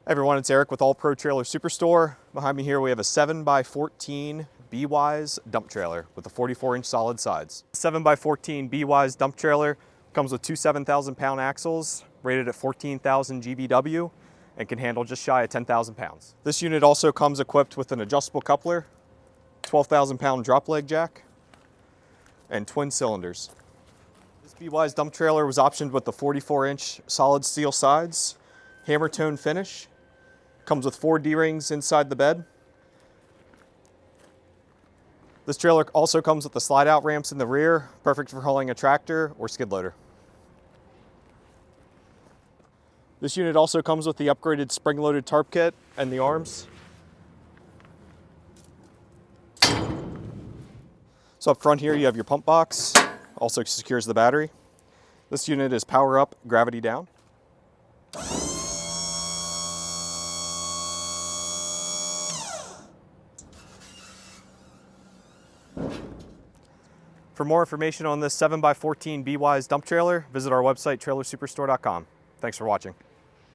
Hey everyone, it's Eric with All Pro Trailer Superstore. Behind me here we have a 7x14 BWise dump trailer with a 44-inch solid sides. 7x14 BWise dump trailer comes with two 7,000 pound axles rated at 14,000 GVW and can handle just shy of 10,000 pounds. This unit also comes equipped with an adjustable coupler, 12,000 pound drop leg jack, and twin cylinders. This BWise dump trailer was optioned with the 44-inch solid steel sides, hammer tone finish, comes with 4 D-rings inside the bed. This trailer also comes with the slide out ramps in the rear, perfect for hauling a tractor or skid loader. This unit also comes with the upgraded spring-loaded tarp kit and the arms. So up front here you have your pump box, also secures the battery. This unit is power up, gravity down. For more information on this 7x14 BWise dump trailer, visit our website trailersuperstore.com. Thanks for watching.